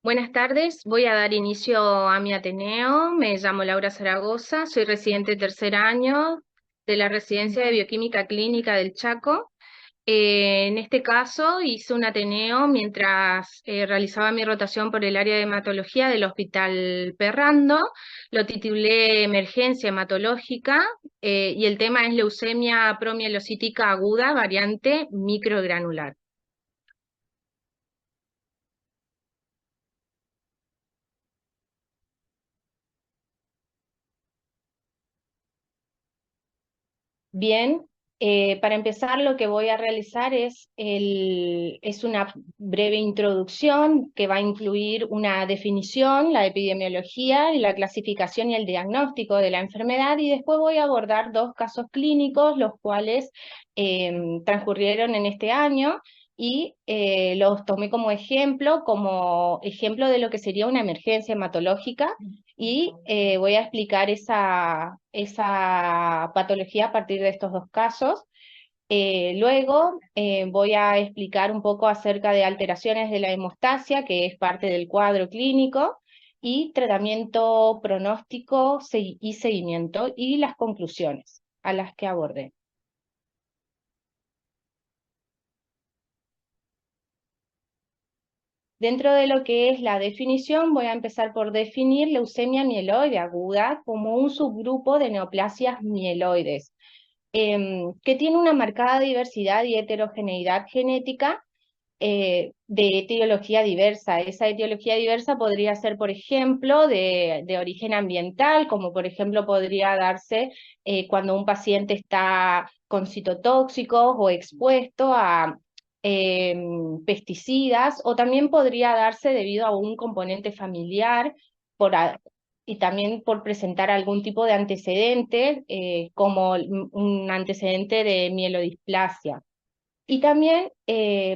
Buenas tardes, voy a dar inicio a mi Ateneo. Me llamo Laura Zaragoza, soy residente de tercer año de la Residencia de Bioquímica Clínica del Chaco. En este caso hice un Ateneo mientras realizaba mi rotación por el área de hematología del Hospital Perrando. Lo titulé Emergencia Hematológica y el tema es leucemia promielocítica aguda, variante microgranular. Bien, para empezar lo que voy a realizar es una breve introducción que va a incluir una definición, la epidemiología y la clasificación y el diagnóstico de la enfermedad, y después voy a abordar dos casos clínicos, los cuales transcurrieron en este año y los tomé como ejemplo de lo que sería una emergencia hematológica y voy a explicar esa patología a partir de estos dos casos. Luego voy a explicar un poco acerca de alteraciones de la hemostasia, que es parte del cuadro clínico, y tratamiento pronóstico y seguimiento, y las conclusiones a las que abordé. Dentro de lo que es la definición, voy a empezar por definir leucemia mieloide aguda como un subgrupo de neoplasias mieloides que tiene una marcada diversidad y heterogeneidad genética de etiología diversa. Esa etiología diversa podría ser, por ejemplo, de origen ambiental, como por ejemplo podría darse cuando un paciente está con citotóxicos o expuesto a pesticidas, o también podría darse debido a un componente familiar por, y también por presentar algún tipo de antecedente, como un antecedente de mielodisplasia. Y también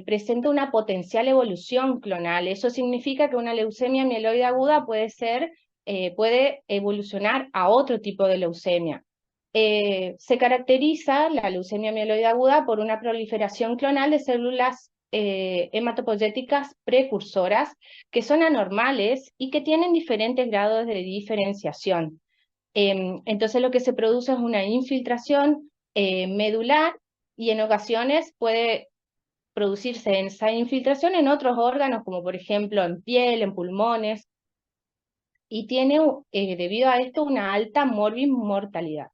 presenta una potencial evolución clonal. Eso significa que una leucemia mieloide aguda puede evolucionar a otro tipo de leucemia. Se caracteriza la leucemia mieloide aguda por una proliferación clonal de células hematopoyéticas precursoras que son anormales y que tienen diferentes grados de diferenciación. Entonces lo que se produce es una infiltración medular, y en ocasiones puede producirse esa infiltración en otros órganos, como por ejemplo en piel, en pulmones, y tiene debido a esto una alta mortalidad.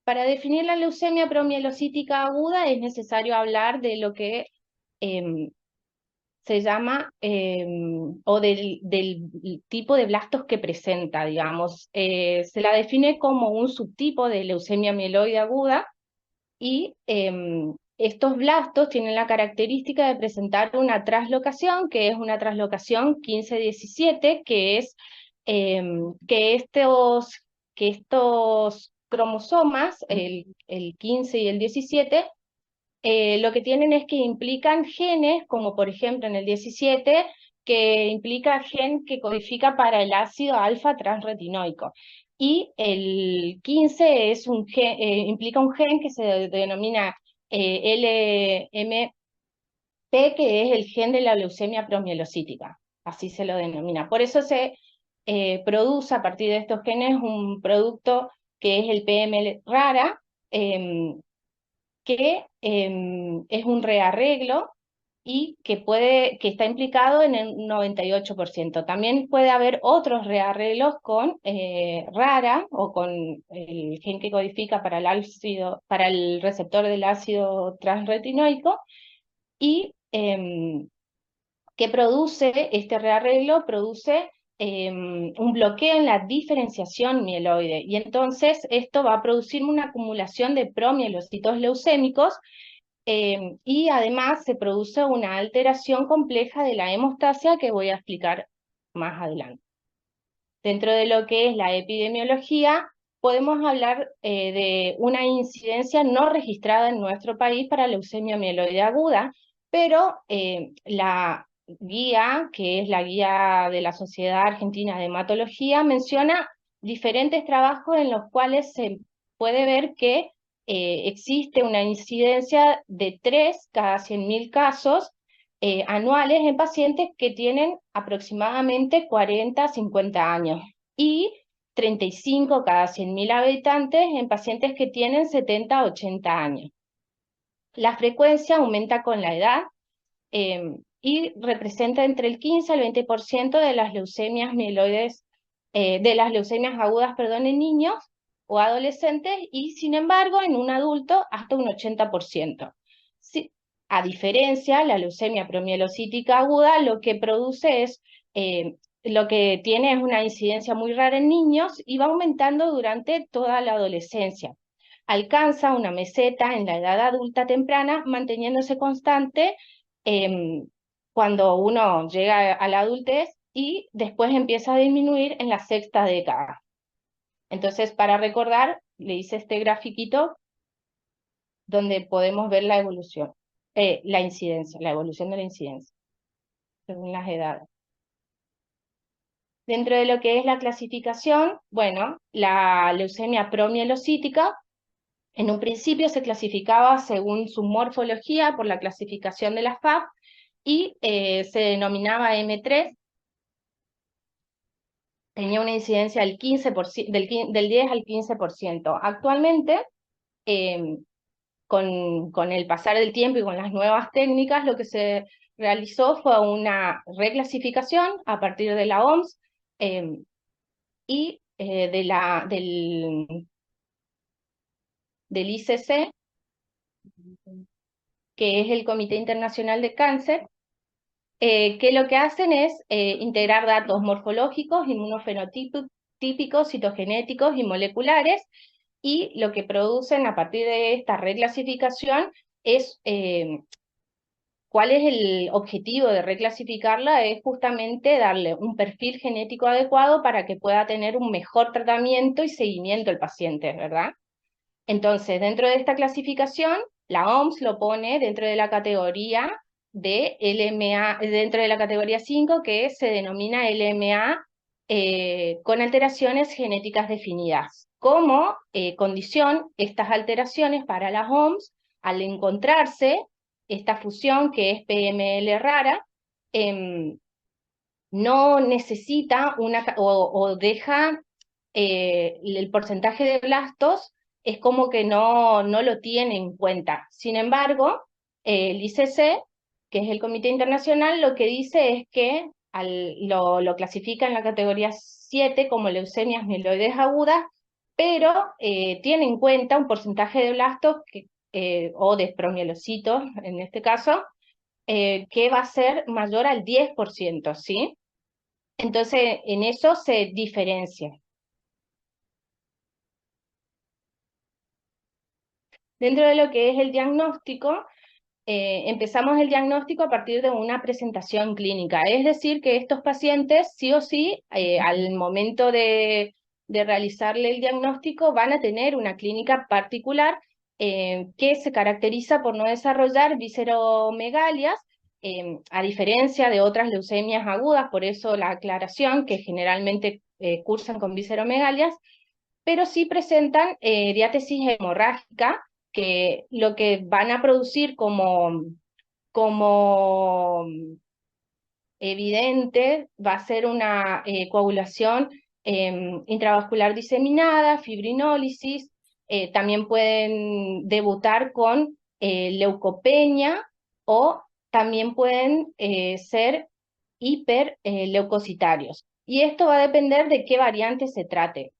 Para definir la leucemia promielocítica aguda es necesario hablar de lo que em, se llama, o del tipo de blastos que presenta, digamos. Se la define como un subtipo de leucemia mieloide aguda, y estos blastos tienen la característica de presentar una traslocación, que es una traslocación 15-17, que es que estos cromosomas, el 15 y el 17, lo que tienen es que implican genes, como por ejemplo en el 17, que implica gen que codifica para el ácido alfa transretinoico. Y el 15 es implica un gen que se denomina LMP, que es el gen de la leucemia promielocítica. Así se lo denomina. Por eso se produce a partir de estos genes un producto que es el PML rara, que es un rearreglo y que está implicado en el 98%. También puede haber otros rearreglos con RARA, o con el gen que codifica para el receptor del ácido transretinoico, y que produce, este rearreglo produce un bloqueo en la diferenciación mieloide, y entonces esto va a producir una acumulación de promielocitos leucémicos, y además se produce una alteración compleja de la hemostasia que voy a explicar más adelante. Dentro de lo que es la epidemiología, podemos hablar de una incidencia no registrada en nuestro país para leucemia mieloide aguda, pero la guía, que es la guía de la Sociedad Argentina de Hematología, menciona diferentes trabajos en los cuales se puede ver que existe una incidencia de 3 cada 100.000 casos, anuales en pacientes que tienen aproximadamente 40 a 50 años y 35 cada 100.000 habitantes en pacientes que tienen 70 a 80 años. La frecuencia aumenta con la edad y representa entre el 15 al 20% de las leucemias mieloides, de las leucemias agudas, perdón, en niños o adolescentes, y sin embargo en un adulto hasta un 80%. Sí, a diferencia, la leucemia promielocítica aguda lo que produce es, lo que tiene es una incidencia muy rara en niños y va aumentando durante toda la adolescencia. Alcanza una meseta en la edad adulta temprana, manteniéndose constante eh, cuando uno llega a la adultez y después empieza a disminuir en la sexta década. Entonces, para recordar, le hice este grafiquito donde podemos ver la evolución, la incidencia, la evolución de la incidencia, según las edades. Dentro de lo que es la clasificación, bueno, la leucemia promielocítica en un principio se clasificaba según su morfología por la clasificación de la FAB y se denominaba M3, tenía una incidencia del 15%, del 10 al 15%. Actualmente, eh, con el pasar del tiempo y con las nuevas técnicas, lo que se realizó fue una reclasificación a partir de la OMS y del ICC, que es el Comité Internacional de Cáncer, que lo que hacen es integrar datos morfológicos, inmunofenotípicos, citogenéticos y moleculares, y lo que producen a partir de esta reclasificación es, ¿cuál es el objetivo de reclasificarla? Es justamente darle un perfil genético adecuado para que pueda tener un mejor tratamiento y seguimiento el paciente, ¿verdad? Entonces, dentro de esta clasificación, la OMS lo pone dentro de la categoría de LMA, dentro de la categoría 5, que se denomina LMA con alteraciones genéticas definidas. Como condición, estas alteraciones para las OMS, al encontrarse esta fusión que es PML rara, no necesita o deja el porcentaje de blastos, es como que no lo tiene en cuenta. Sin embargo, el ICC, que es el Comité Internacional, lo que dice es que lo clasifica en la categoría 7 como leucemias mieloides agudas, pero tiene en cuenta un porcentaje de blastos o de promielocitos, en este caso, que va a ser mayor al 10%, ¿sí? Entonces, en eso se diferencia. Dentro de lo que es el diagnóstico, empezamos el diagnóstico a partir de una presentación clínica. Es decir, que estos pacientes, sí o sí, al momento de realizarle el diagnóstico, van a tener una clínica particular que se caracteriza por no desarrollar visceromegalias, a diferencia de otras leucemias agudas, por eso la aclaración, que generalmente cursan con visceromegalias, pero sí presentan diátesis hemorrágica, que lo que van a producir como evidente va a ser una coagulación intravascular diseminada, fibrinólisis, también pueden debutar con leucopenia o también pueden ser hiperleucocitarios. Y esto va a depender de qué variante se trate,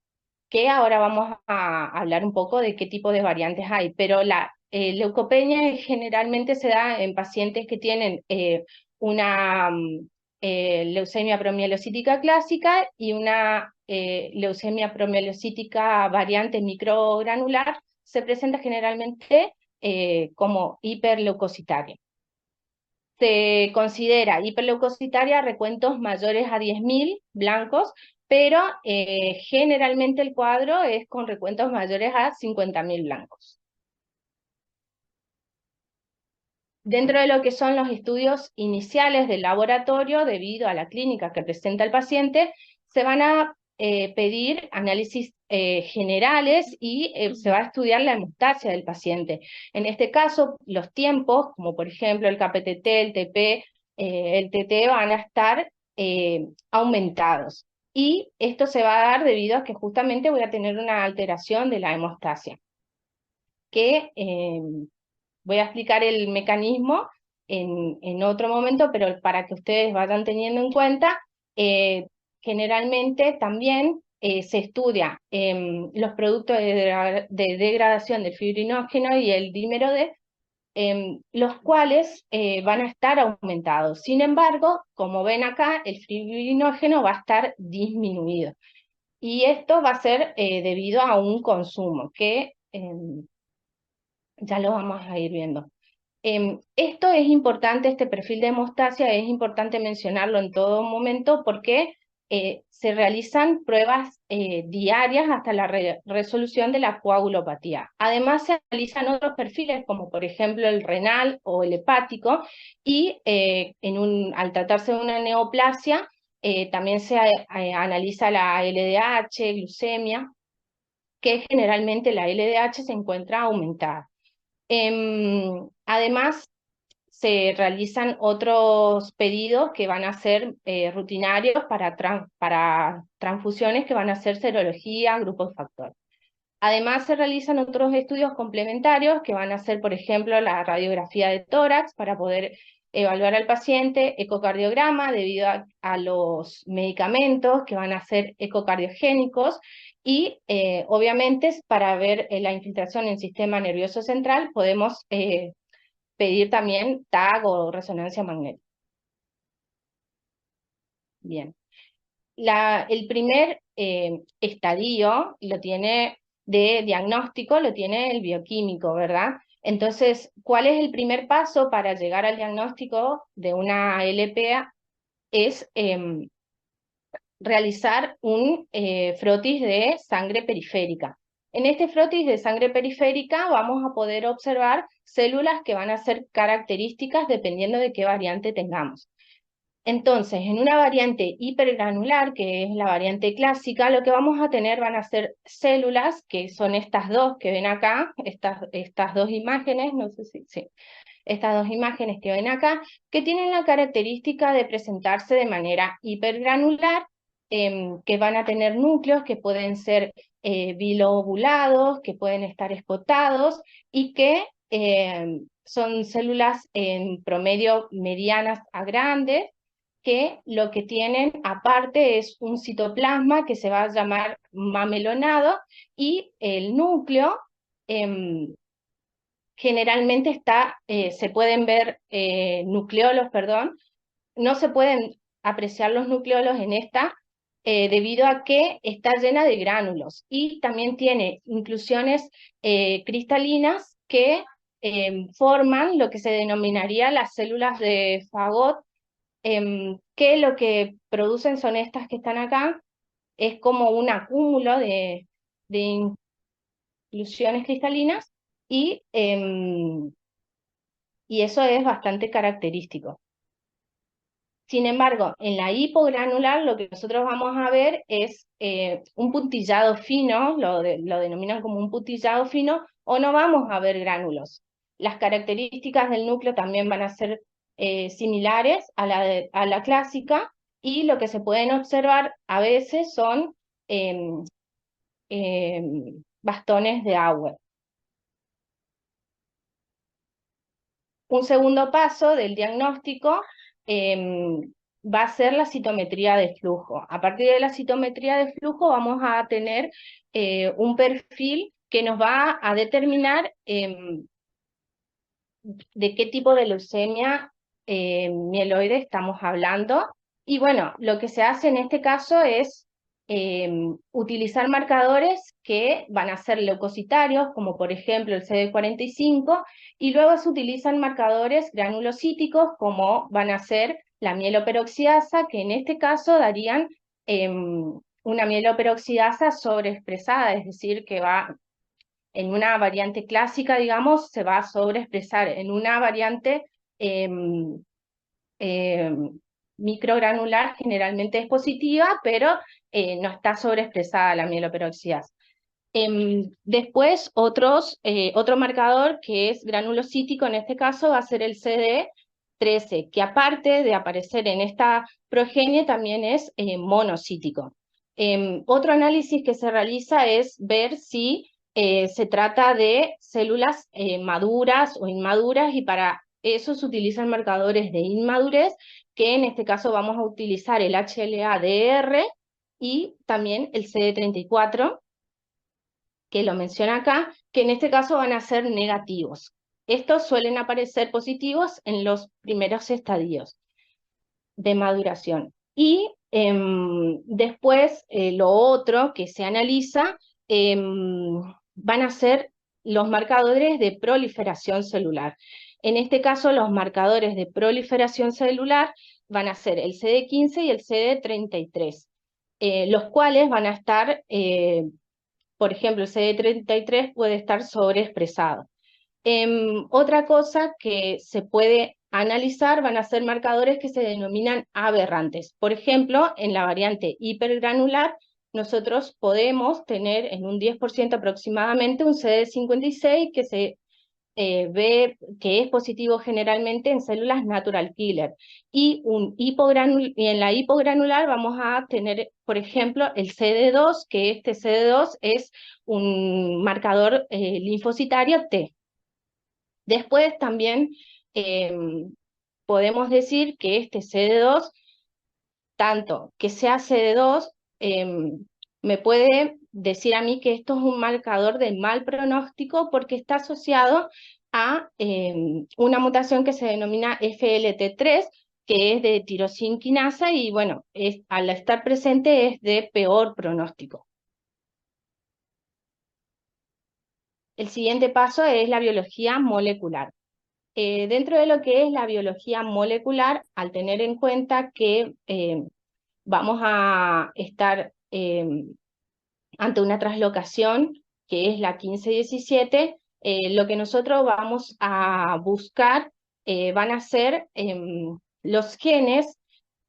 que ahora vamos a hablar un poco de qué tipo de variantes hay, pero la leucopenia generalmente se da en pacientes que tienen una leucemia promielocítica clásica y una leucemia promielocítica variante microgranular, se presenta generalmente como hiperleucocitaria. Se considera hiperleucocitaria a recuentos mayores a 10.000 blancos, pero generalmente el cuadro es con recuentos mayores a 50.000 blancos. Dentro de lo que son los estudios iniciales del laboratorio, debido a la clínica que presenta el paciente, se van a pedir análisis generales y se va a estudiar la hemostasia del paciente. En este caso, los tiempos, como por ejemplo el KPTT, el TP el TT van a estar aumentados. Y esto se va a dar debido a que justamente voy a tener una alteración de la hemostasia, que voy a explicar el mecanismo en otro momento, pero para que ustedes vayan teniendo en cuenta, generalmente también se estudia los productos de degradación del fibrinógeno y el dímero D, los cuales van a estar aumentados. Sin embargo, como ven acá, el fibrinógeno va a estar disminuido. Y esto va a ser debido a un consumo que ya lo vamos a ir viendo. Esto es importante, este perfil de hemostasia es importante mencionarlo en todo momento porque se realizan pruebas diarias hasta la resolución de la coagulopatía. Además se realizan otros perfiles como por ejemplo el renal o el hepático y al tratarse de una neoplasia también se analiza la LDH, glucemia, que generalmente la LDH se encuentra aumentada. Además, se realizan otros pedidos que van a ser rutinarios para transfusiones que van a ser serología, grupos factor. Además, se realizan otros estudios complementarios que van a ser, por ejemplo, la radiografía de tórax para poder evaluar al paciente, ecocardiograma debido a los medicamentos que van a ser ecocardiogénicos y obviamente para ver la infiltración en el sistema nervioso central podemos pedir también TAG o resonancia magnética. Bien. El primer estadio lo tiene de diagnóstico, lo tiene el bioquímico, ¿verdad? Entonces, ¿cuál es el primer paso para llegar al diagnóstico de una LPA? Es realizar un frotis de sangre periférica. En este frotis de sangre periférica vamos a poder observar células que van a ser características dependiendo de qué variante tengamos. Entonces, en una variante hipergranular, que es la variante clásica, lo que vamos a tener van a ser células, que son estas dos que ven acá, estas dos imágenes, no sé si, sí, estas dos imágenes que ven acá, que tienen la característica de presentarse de manera hipergranular, que van a tener núcleos que pueden ser bilobulados, que pueden estar espotados, y que son células en promedio medianas a grandes, que lo que tienen aparte es un citoplasma que se va a llamar mamelonado, y el núcleo generalmente se pueden ver nucleolos, perdón, no se pueden apreciar los nucleolos en esta debido a que está llena de gránulos y también tiene inclusiones cristalinas que forman lo que se denominaría las células de Fagot, que lo que producen son estas que están acá, es como un acúmulo de inclusiones cristalinas y, y eso es bastante característico. Sin embargo, en la hipogranular lo que nosotros vamos a ver es un puntillado fino, lo denominan como un puntillado fino, o no vamos a ver gránulos. Las características del núcleo también van a ser similares a la clásica, y lo que se pueden observar a veces son bastones de Auer. Un segundo paso del diagnóstico va a ser la citometría de flujo. A partir de la citometría de flujo vamos a tener un perfil que nos va a determinar de qué tipo de leucemia mieloide estamos hablando. Y bueno, lo que se hace en este caso es utilizar marcadores que van a ser leucocitarios, como por ejemplo el CD45, y luego se utilizan marcadores granulocíticos, como van a ser la mieloperoxidasa, que en este caso darían una mieloperoxidasa sobreexpresada, es decir, que va en una variante clásica, digamos, se va a sobreexpresar. En una variante microgranular generalmente es positiva, pero no está sobreexpresada la mieloperoxidasa. Después, otro marcador que es granulocítico, en este caso va a ser el CD, 13, que aparte de aparecer en esta progenie también es monocítico. Otro análisis que se realiza es ver si se trata de células maduras o inmaduras, y para eso se utilizan marcadores de inmadurez, que en este caso vamos a utilizar el HLA-DR y también el CD34, que lo menciona acá, que en este caso van a ser negativos. Estos suelen aparecer positivos en los primeros estadios de maduración. Y después lo otro que se analiza van a ser los marcadores de proliferación celular. En este caso, los marcadores de proliferación celular van a ser el CD15 y el CD33, los cuales van a estar, por ejemplo, el CD33 puede estar sobreexpresado. Otra cosa que se puede analizar van a ser marcadores que se denominan aberrantes. Por ejemplo, en la variante hipergranular, nosotros podemos tener en un 10% aproximadamente un CD56 que se ve que es positivo generalmente en células natural killer. Y en la hipogranular vamos a tener, por ejemplo, el CD2, que este CD2 es un marcador linfocitario T. Después también podemos decir que este CD2, tanto que sea CD2, me puede decir a mí que esto es un marcador de mal pronóstico porque está asociado a una mutación que se denomina FLT3, que es de tirosinquinasa, y bueno, al estar presente es de peor pronóstico. El siguiente paso es la biología molecular. Dentro de lo que es la biología molecular, al tener en cuenta que vamos a estar ante una translocación que es la 1517, lo que nosotros vamos a buscar van a ser los genes,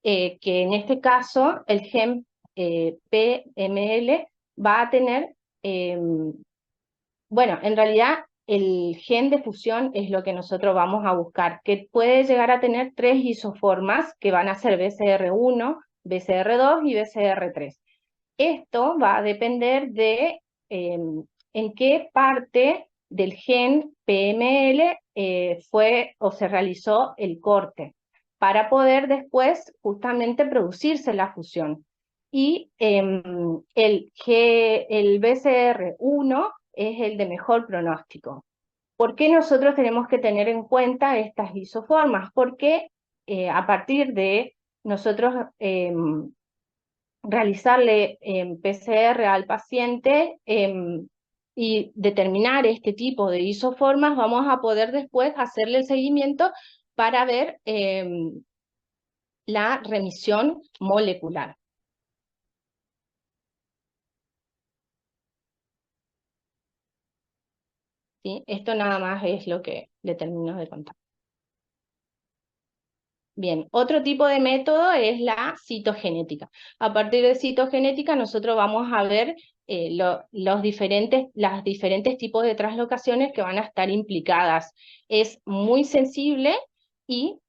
que en este caso el gen PML va a tener, bueno, en realidad el gen de fusión es lo que nosotros vamos a buscar, que puede llegar a tener 3 isoformas, que van a ser BCR1, BCR2 y BCR3. Esto va a depender de en qué parte del gen PML fue o se realizó el corte, para poder después justamente producirse la fusión. Y el BCR1 es el de mejor pronóstico. ¿Por qué nosotros tenemos que tener en cuenta estas isoformas? Porque a partir de nosotros realizarle PCR al paciente y determinar este tipo de isoformas, vamos a poder después hacerle el seguimiento para ver la remisión molecular. ¿Sí? Esto nada más es lo que le termino de contar. Bien, otro tipo de método es la citogenética. A partir de citogenética nosotros vamos a ver las diferentes tipos de translocaciones que van a estar implicadas. Es muy sensible y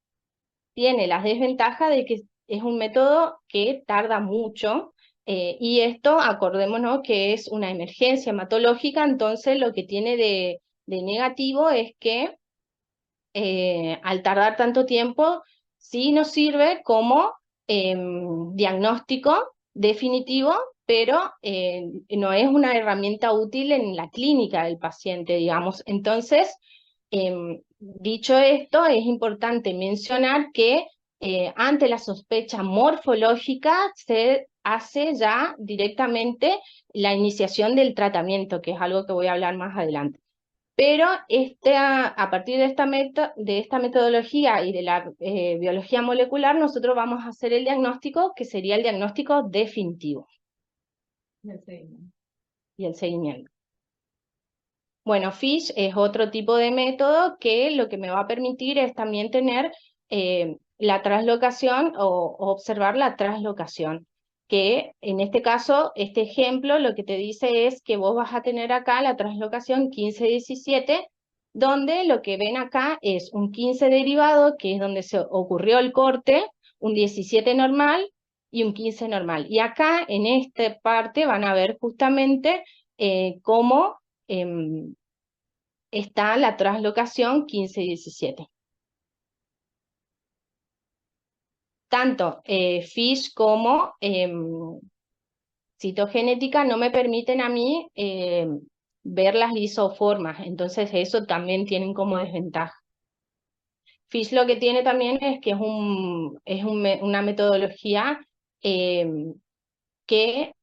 tiene las desventajas de que es un método que tarda mucho, y esto, acordémonos que es una emergencia hematológica, entonces lo que tiene de negativo es que al tardar tanto tiempo, sí nos sirve como diagnóstico definitivo, pero no es una herramienta útil en la clínica del paciente, digamos. Entonces, dicho esto, es importante mencionar que ante la sospecha morfológica se hace ya directamente la iniciación del tratamiento, que es algo que voy a hablar más adelante. Pero a partir de esta metodología y de la biología molecular, nosotros vamos a hacer el diagnóstico, que sería el diagnóstico definitivo. Y el seguimiento. Bueno, FISH es otro tipo de método que lo que me va a permitir es también tener la translocación o observar la translocación, que en este caso, este ejemplo lo que te dice es que vos vas a tener acá la translocación 1517, donde lo que ven acá es un 15 derivado, que es donde se ocurrió el corte, un 17 normal y un 15 normal. Y acá, en esta parte, van a ver justamente cómo está la translocación 15-17. Tanto FISH como citogenética no me permiten a mí ver las isoformas, entonces eso también tienen como desventaja. FISH lo que tiene también es que una metodología eh, que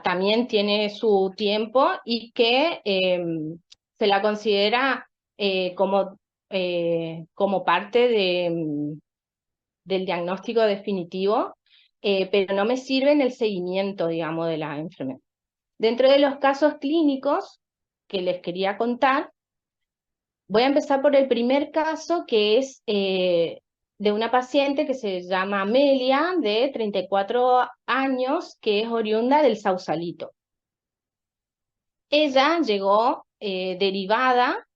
también tiene su tiempo y que se la considera como parte del diagnóstico definitivo, pero no me sirve en el seguimiento, digamos, de la enfermedad. Dentro de los casos clínicos que les quería contar, voy a empezar por el primer caso, que es de una paciente que se llama Amelia, de 34 años, que es oriunda del Sausalito. Ella llegó derivada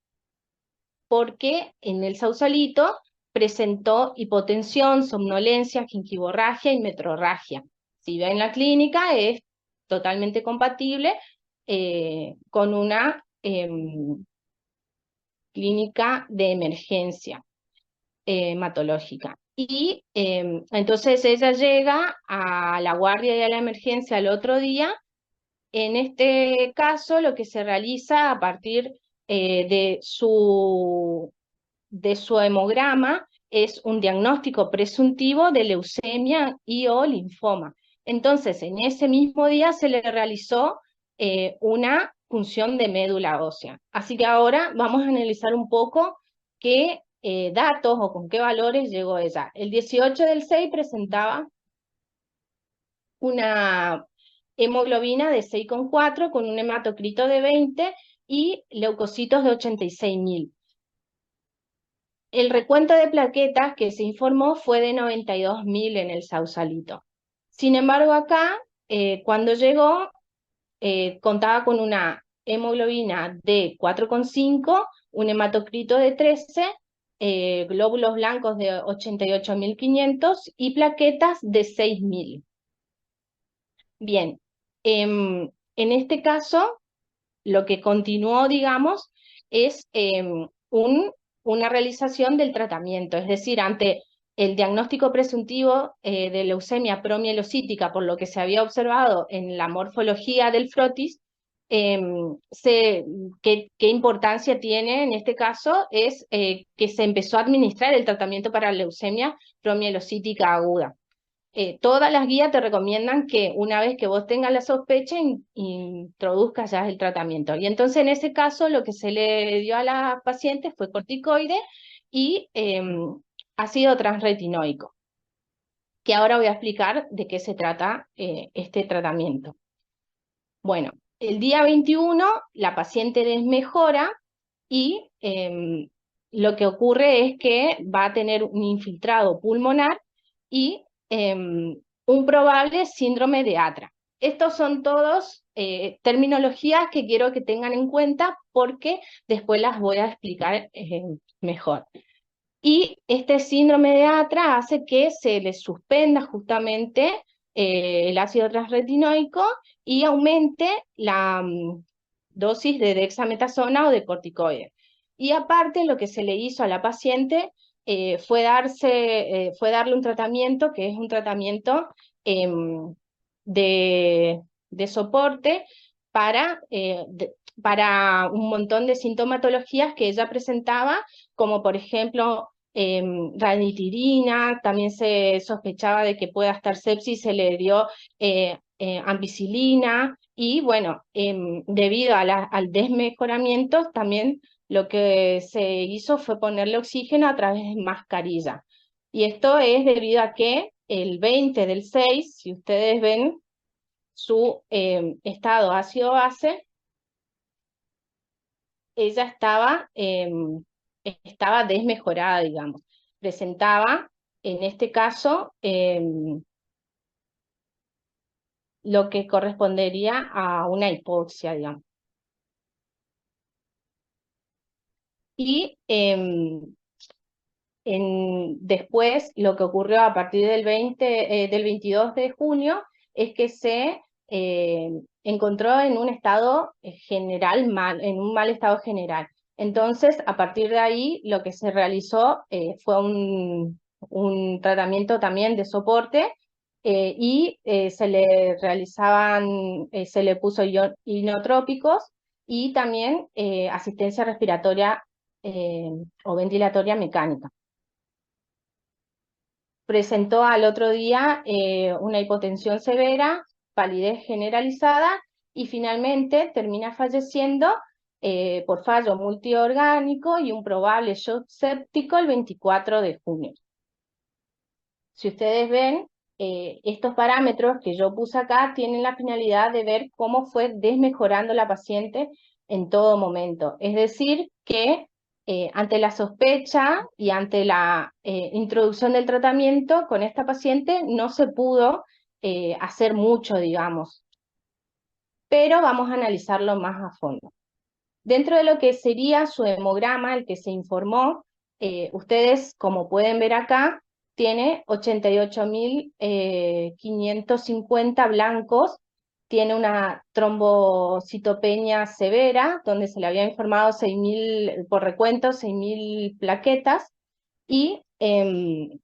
porque en el Sausalito presentó hipotensión, somnolencia, gingivorragia y metrorragia. Si ve en la clínica, es totalmente compatible con una clínica de emergencia hematológica. Y entonces ella llega a la guardia y a la emergencia al otro día. En este caso, lo que se realiza a partir de su hemograma es un diagnóstico presuntivo de leucemia y o linfoma. Entonces, en ese mismo día se le realizó una punción de médula ósea. Así que ahora vamos a analizar un poco qué datos o con qué valores llegó ella. El 18/6 presentaba una hemoglobina de 6,4 con un hematocrito de 20 y leucocitos de 86.000. El recuento de plaquetas que se informó fue de 92.000 en el Sausalito. Sin embargo, acá, cuando llegó, contaba con una hemoglobina de 4,5, un hematocrito de 13, glóbulos blancos de 88.500 y plaquetas de 6.000. Bien, en este caso, lo que continuó, digamos, es una realización del tratamiento, es decir, ante el diagnóstico presuntivo de leucemia promielocítica, por lo que se había observado en la morfología del frotis, qué importancia tiene en este caso es que se empezó a administrar el tratamiento para leucemia promielocítica aguda. Todas las guías te recomiendan que una vez que vos tengas la sospecha, introduzcas ya el tratamiento. Y entonces en ese caso lo que se le dio a la paciente fue corticoide y ácido transretinoico, que ahora voy a explicar de qué se trata este tratamiento. Bueno, el día 21 la paciente desmejora y lo que ocurre es que va a tener un infiltrado pulmonar y un probable síndrome de Atra. Estos son todos terminologías que quiero que tengan en cuenta porque después las voy a explicar mejor. Y este síndrome de Atra hace que se le suspenda justamente el ácido transretinoico y aumente la dosis de dexametasona o de corticoides. Y aparte, lo que se le hizo a la paciente fue darle un tratamiento que es un tratamiento de soporte para un montón de sintomatologías que ella presentaba, como por ejemplo ranitidina. También se sospechaba de que pueda estar sepsis, se le dio ampicilina, y bueno, debido al desmejoramiento, también lo que se hizo fue ponerle oxígeno a través de mascarilla. Y esto es debido a que el 20/6, si ustedes ven su estado ácido-base, ella estaba desmejorada, digamos. Presentaba, en este caso, lo que correspondería a una hipoxia, digamos. Y después, lo que ocurrió a partir del 22 de junio es que se encontró en un estado general mal, en un mal estado general. Entonces, a partir de ahí, lo que se realizó fue un tratamiento también de soporte y se le puso inotrópicos y también asistencia respiratoria o ventilatoria mecánica. Presentó al otro día una hipotensión severa, palidez generalizada y finalmente termina falleciendo por fallo multiorgánico y un probable shock séptico el 24 de junio. Si ustedes ven, estos parámetros que yo puse acá tienen la finalidad de ver cómo fue desmejorando la paciente en todo momento. Es decir, que ante la sospecha y ante la introducción del tratamiento con esta paciente no se pudo hacer mucho, digamos, pero vamos a analizarlo más a fondo. Dentro de lo que sería su hemograma, el que se informó, ustedes, como pueden ver acá, tiene 88.550 blancos, tiene una trombocitopenia severa, donde se le había informado 6.000, por recuento, 6.000 plaquetas, y en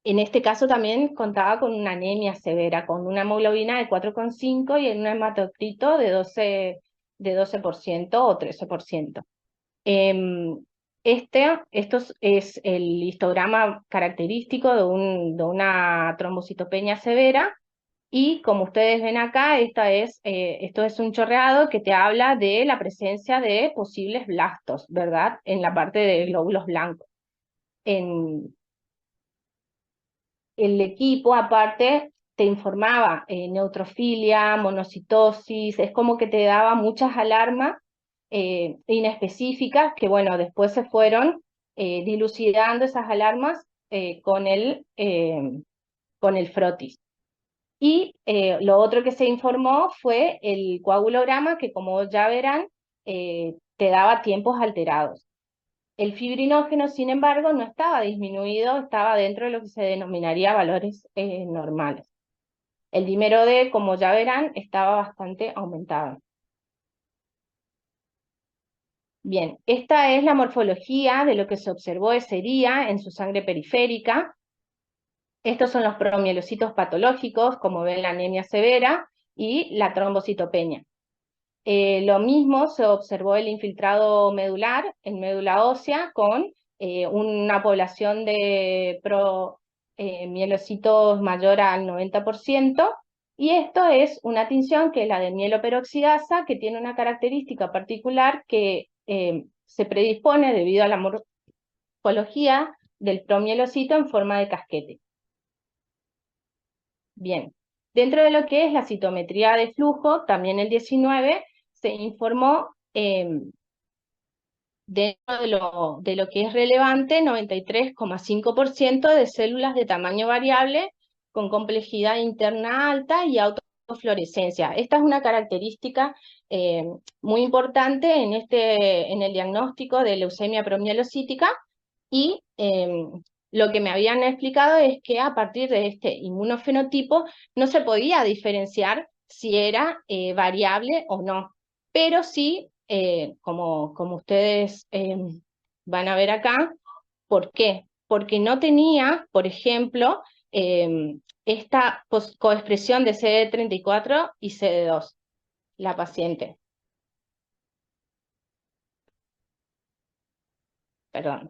este caso también contaba con una anemia severa, con una hemoglobina de 4,5 y en un hematocrito de 12% o 13%. Esto es el histograma característico de una trombocitopenia severa y como ustedes ven acá, esto es un chorreado que te habla de la presencia de posibles blastos, ¿verdad? En la parte de glóbulos blancos. El equipo aparte te informaba neutrofilia, monocitosis, es como que te daba muchas alarmas inespecíficas que bueno, después se fueron dilucidando esas alarmas con el frotis. Y lo otro que se informó fue el coagulograma que como ya verán te daba tiempos alterados. El fibrinógeno, sin embargo, no estaba disminuido, estaba dentro de lo que se denominaría valores normales. El dímero D, como ya verán, estaba bastante aumentado. Bien, esta es la morfología de lo que se observó ese día en su sangre periférica. Estos son los promielocitos patológicos, como ven la anemia severa y la trombocitopenia. Lo mismo se observó el infiltrado medular en médula ósea con una población de mielocitos mayor al 90%, y esto es una tinción que es la de mieloperoxidasa, que tiene una característica particular que se predispone debido a la morfología del promielocito en forma de casquete. Bien, dentro de lo que es la citometría de flujo, también el 19 se informó dentro de lo que es relevante, 93,5% de células de tamaño variable con complejidad interna alta y autofluorescencia. Esta es una característica muy importante en el diagnóstico de leucemia promielocítica y lo que me habían explicado es que a partir de este inmunofenotipo no se podía diferenciar si era variable o no, pero sí, como ustedes van a ver acá, ¿por qué? Porque no tenía, por ejemplo, esta coexpresión de CD34 y CD2, la paciente. Perdón,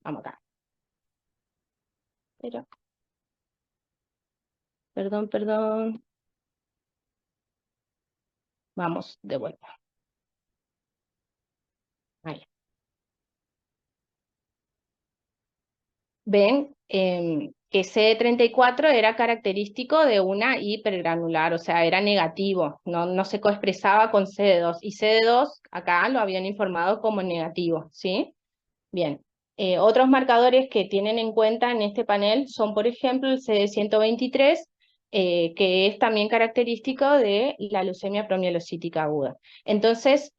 vamos acá. Pero, perdón. Vamos de vuelta. Ahí. Ven que CD34 era característico de una hipergranular, o sea, era negativo, no se coexpresaba con CD2, y CD2 acá lo habían informado como negativo, ¿sí? Bien. Otros marcadores que tienen en cuenta en este panel son, por ejemplo, el CD123, que es también característico de la leucemia promielocítica aguda. Entonces,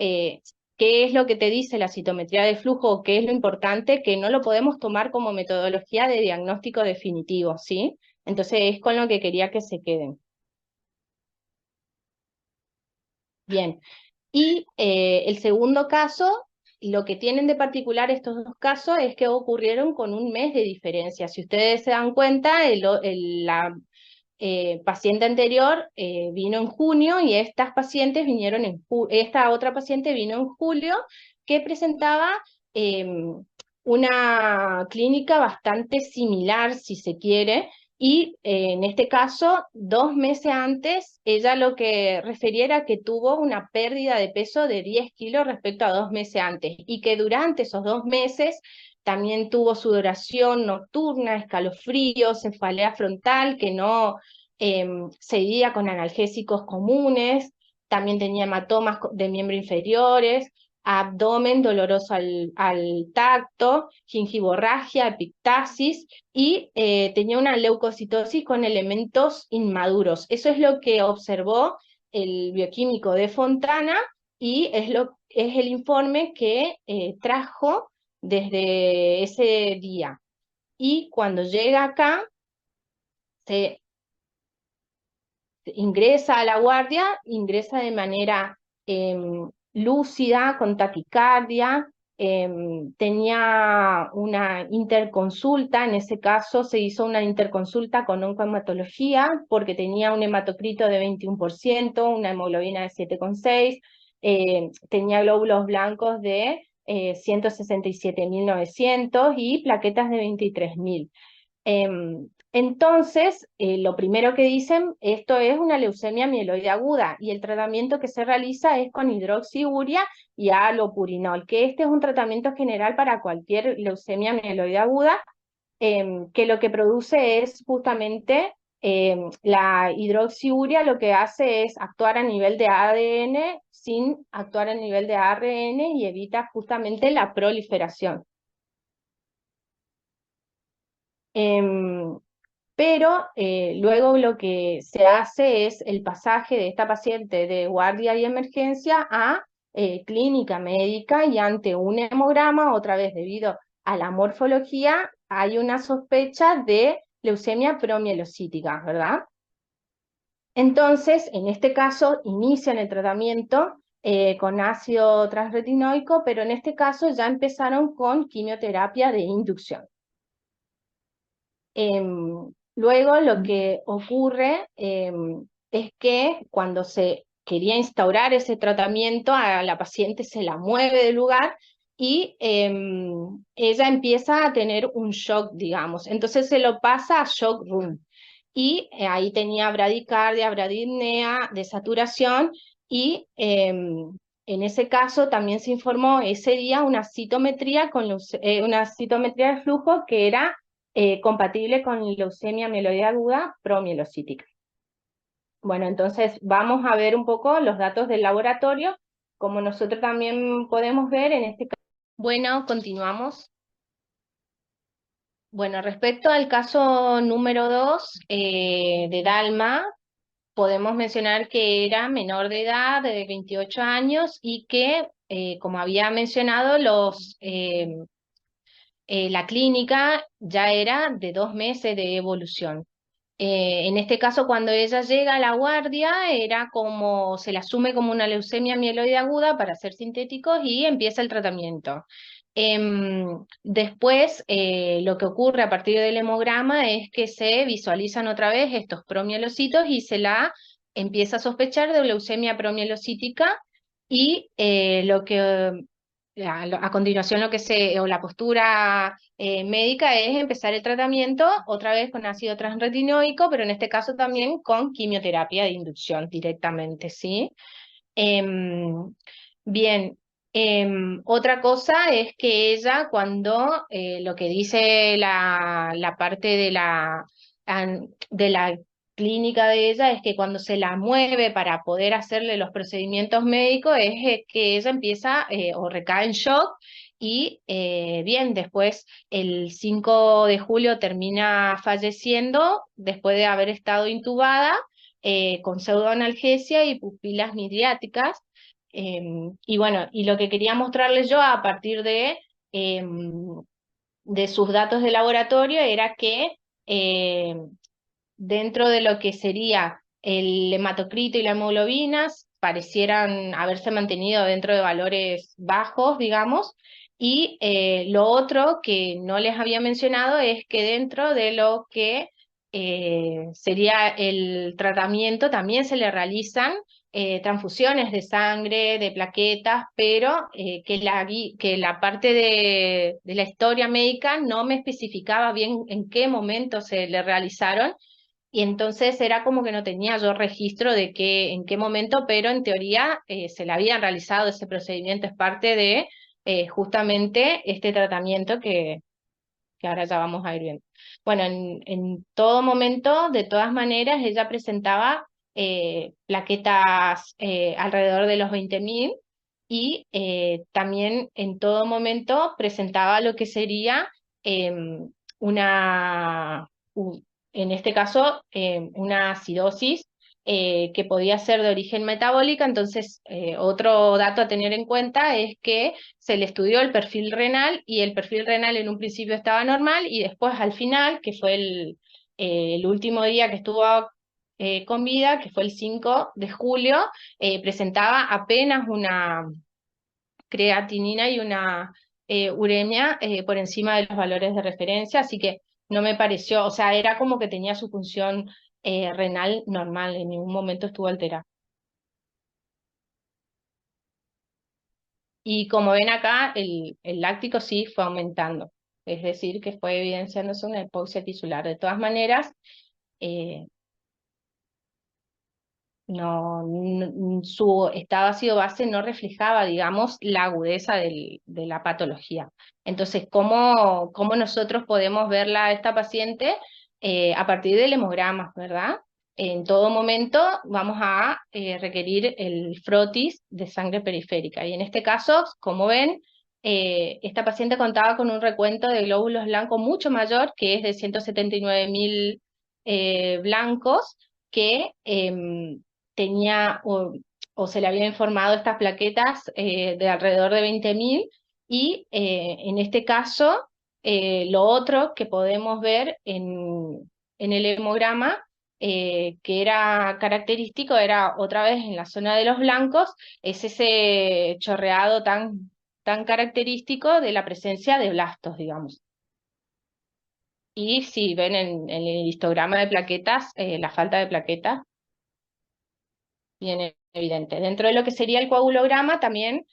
¿qué es lo que te dice la citometría de flujo? ¿Qué es lo importante? Que no lo podemos tomar como metodología de diagnóstico definitivo, ¿sí? Entonces es con lo que quería que se queden. Bien. Y el segundo caso, lo que tienen de particular estos dos casos es que ocurrieron con un mes de diferencia. Si ustedes se dan cuenta, la paciente anterior vino en junio y estas pacientes vinieron esta otra paciente vino en julio, que presentaba una clínica bastante similar, si se quiere, y en este caso, 2 meses antes, ella lo que refería era que tuvo una pérdida de peso de 10 kilos respecto a 2 meses antes, y que durante esos 2 meses también tuvo sudoración nocturna, escalofríos, cefalea frontal, que no seguía con analgésicos comunes, también tenía hematomas de miembros inferiores, abdomen doloroso al tacto, gingivorragia, epictasis y tenía una leucocitosis con elementos inmaduros. Eso es lo que observó el bioquímico de Fontana y es el informe que trajo desde ese día. Y cuando llega acá, se ingresa a la guardia, ingresa de manera lúcida, con taquicardia, tenía una interconsulta, en ese caso se hizo una interconsulta con oncohematología porque tenía un hematocrito de 21%, una hemoglobina de 7,6, tenía glóbulos blancos de 167.900 y plaquetas de 23.000. Entonces, lo primero que dicen, esto es una leucemia mieloide aguda y el tratamiento que se realiza es con hidroxiuria y allopurinol, que este es un tratamiento general para cualquier leucemia mieloide aguda, que lo que produce es justamente la hidroxiuria, lo que hace es actuar a nivel de ADN sin actuar a nivel de ARN y evita justamente la proliferación. Em, pero luego lo que se hace es el pasaje de esta paciente de guardia y emergencia a clínica médica y ante un hemograma, otra vez debido a la morfología, hay una sospecha de leucemia promielocítica, ¿verdad? Entonces, en este caso, inician el tratamiento con ácido transretinoico, pero en este caso ya empezaron con quimioterapia de inducción. Luego lo que ocurre es que cuando se quería instaurar ese tratamiento, a la paciente se la mueve del lugar y ella empieza a tener un shock, digamos. Entonces se lo pasa a shock room. Y ahí tenía bradicardia, bradipnea, desaturación y en ese caso también se informó ese día una citometría, una citometría de flujo que era compatible con leucemia mieloide aguda promielocítica. Bueno, entonces vamos a ver un poco los datos del laboratorio, como nosotros también podemos ver en este caso. Bueno, continuamos. Bueno, respecto al caso número 2 de Dalma, podemos mencionar que era menor de edad, de 28 años, y que, como había mencionado, la clínica ya era de 2 meses de evolución. En este caso, cuando ella llega a la guardia, era como, se la asume como una leucemia mieloide aguda, para ser sintéticos, y empieza el tratamiento. Después, lo que ocurre a partir del hemograma es que se visualizan otra vez estos promielocitos y se la empieza a sospechar de leucemia promielocítica y lo que a continuación o la postura médica es empezar el tratamiento otra vez con ácido transretinoico, pero en este caso también con quimioterapia de inducción directamente, ¿sí? Em, Bien, otra cosa es que ella cuando lo que dice la parte de la clínica de ella es que cuando se la mueve para poder hacerle los procedimientos médicos es que ella empieza o recae en shock y bien, después el 5 de julio termina falleciendo después de haber estado intubada con pseudoanalgesia y pupilas midriáticas. Y bueno, y lo que quería mostrarles yo a partir de sus datos de laboratorio era que dentro de lo que sería el hematocrito y la hemoglobina parecieran haberse mantenido dentro de valores bajos, digamos, y lo otro que no les había mencionado es que dentro de lo que sería el tratamiento también se le realizan transfusiones de sangre, de plaquetas, pero que la parte de la historia médica no me especificaba bien en qué momento se le realizaron y entonces era como que no tenía yo registro de en qué momento, pero en teoría se le habían realizado ese procedimiento, es parte de justamente este tratamiento que ahora ya vamos a ir viendo. Bueno, en todo momento, de todas maneras, ella presentaba plaquetas alrededor de los 20.000 y también en todo momento presentaba lo que sería una, u- en este caso, una acidosis que podía ser de origen metabólica. Entonces, otro dato a tener en cuenta es que se le estudió el perfil renal y el perfil renal en un principio estaba normal y después al final, que fue el último día que estuvo con vida, que fue el 5 de julio, presentaba apenas una creatinina y una uremia por encima de los valores de referencia, así que no me pareció, o sea, era como que tenía su función renal normal, en ningún momento estuvo alterada. Y como ven acá, el láctico sí fue aumentando, es decir, que fue evidenciándose una hipoxia tisular. De todas maneras, eh, su estado ácido base no reflejaba, digamos, la agudeza de la patología. Entonces, ¿cómo nosotros podemos verla a esta paciente? A partir del hemograma, ¿verdad? En todo momento vamos a requerir el frotis de sangre periférica. Y en este caso, como ven, esta paciente contaba con un recuento de glóbulos blancos mucho mayor, que es de 179.000 blancos, que tenía o se le había informado estas plaquetas de alrededor de 20.000 y en este caso lo otro que podemos ver en el hemograma que era característico era otra vez en la zona de los blancos, es ese chorreado tan característico de la presencia de blastos, digamos. Y si ven en el histograma de plaquetas, la falta de plaquetas bien evidente. Dentro de lo que sería el coagulograma también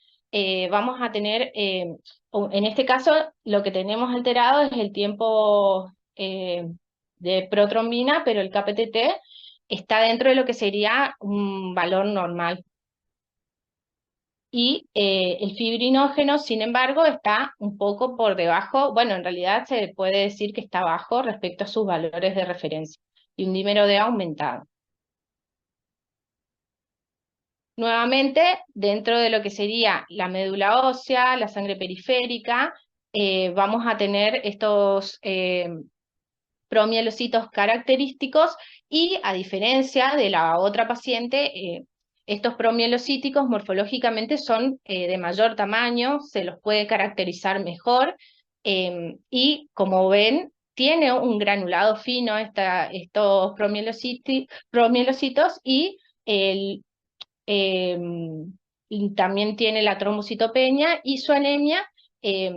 vamos a tener, en este caso, lo que tenemos alterado es el tiempo de protrombina, pero el KPTT está dentro de lo que sería un valor normal. Y el fibrinógeno, sin embargo, está un poco por debajo, bueno, en realidad se puede decir que está bajo respecto a sus valores de referencia, y un dímero D aumentado. Nuevamente, dentro de lo que sería la médula ósea, la sangre periférica, vamos a tener estos promielocitos característicos y a diferencia de la otra paciente, estos promielocíticos morfológicamente son de mayor tamaño, se los puede caracterizar mejor y como ven, tiene un granulado fino estos promielocitos eh, y también tiene la trombocitopenia y su anemia eh,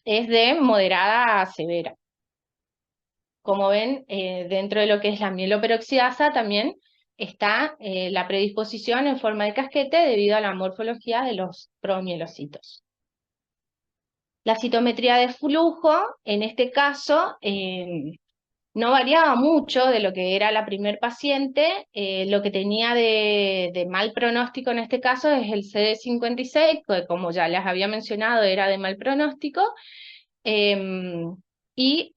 es de moderada a severa. Como ven, dentro de lo que es la mieloperoxidasa también está la predisposición en forma de casquete debido a la morfología de los promielocitos. La citometría de flujo, en este caso, no variaba mucho de lo que era la primer paciente, lo que tenía de mal pronóstico en este caso es el CD56, que como ya les había mencionado era de mal pronóstico, y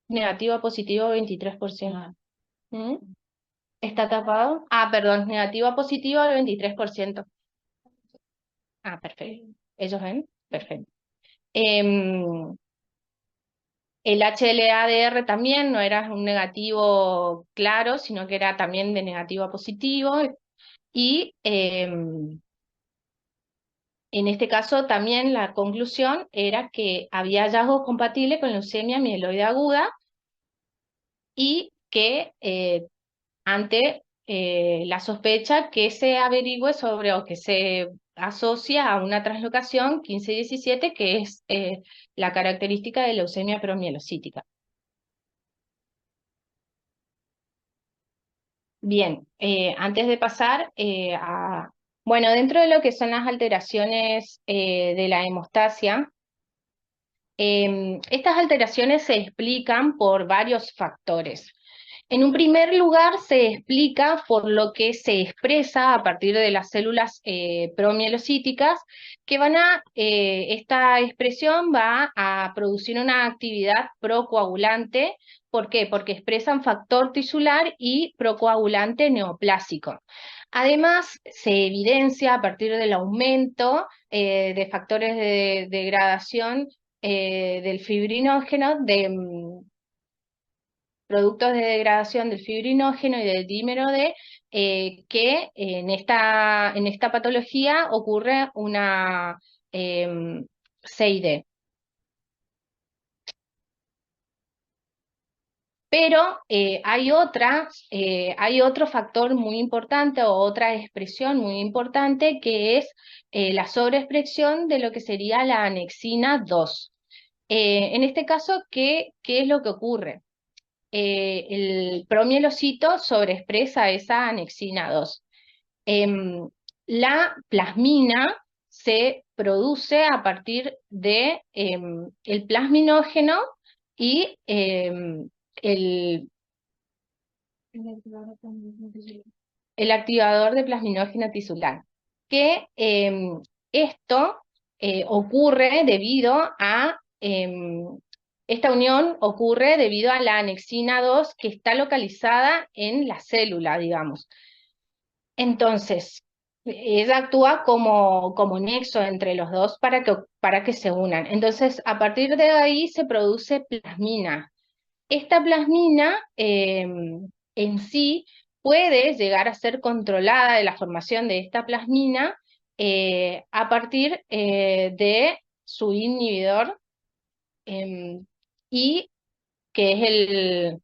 negativo a positivo 23%. ¿Mm? ¿Está tapado? Ah, perdón, negativo a positivo al 23%. Ah, perfecto. ¿Ellos ven? Perfecto. Em, El HLA-DR también no era un negativo claro, sino que era también de negativo a positivo. y en este caso también la conclusión era que había hallazgos compatibles con leucemia mieloide aguda y que ante la sospecha que se averigüe sobre o que se asocia a una translocación 15-17, que es la característica de leucemia promielocítica. Bien, antes de pasar bueno, dentro de lo que son las alteraciones de la hemostasia, estas alteraciones se explican por varios factores. En un primer lugar, se explica por lo que se expresa a partir de las células promielocíticas, que esta expresión va a producir una actividad procoagulante. ¿Por qué? Porque expresan factor tisular y procoagulante neoplásico. Además, se evidencia a partir del aumento de factores de degradación del fibrinógeno, productos de degradación del fibrinógeno y del dímero D, que en esta patología ocurre una CID. Pero hay otro factor muy importante o otra expresión muy importante que es la sobreexpresión de lo que sería la anexina 2. En este caso, ¿qué es lo que ocurre? El promielocito sobreexpresa esa anexina 2. La plasmina se produce a partir de el plasminógeno y el, el activador de plasminógeno tisular, que esto ocurre debido a, esta unión ocurre debido a la anexina 2 que está localizada en la célula, digamos. Entonces, ella actúa como nexo entre los dos para que se unan. Entonces, a partir de ahí se produce plasmina. Esta plasmina en sí puede llegar a ser controlada de la formación de esta plasmina a partir de su inhibidor, y que es el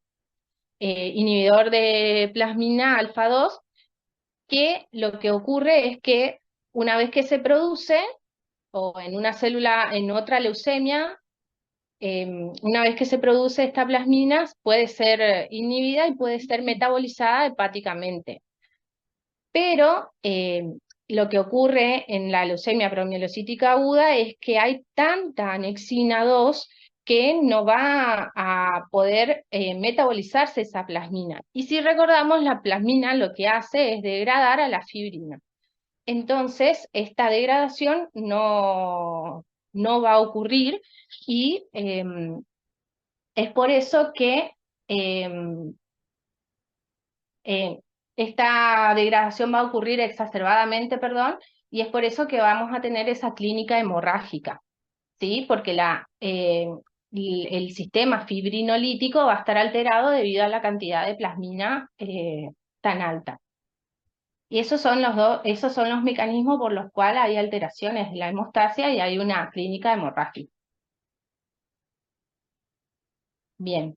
inhibidor de plasmina alfa 2, que lo que ocurre es que una vez que se produce, o en una célula, en otra leucemia, una vez que se produce esta plasmina, puede ser inhibida y puede ser metabolizada hepáticamente. Pero lo que ocurre en la leucemia promielocítica aguda es que hay tanta anexina 2 que no va a poder metabolizarse esa plasmina. Y si recordamos, la plasmina lo que hace es degradar a la fibrina. Entonces, esta degradación no va a ocurrir y es por eso que eh, esta degradación va a ocurrir exacerbadamente, perdón, y es por eso que vamos a tener esa clínica hemorrágica, ¿sí? Porque el sistema fibrinolítico va a estar alterado debido a la cantidad de plasmina tan alta. Y esos son los mecanismos por los cuales hay alteraciones de la hemostasia y hay una clínica hemorrágica. Bien.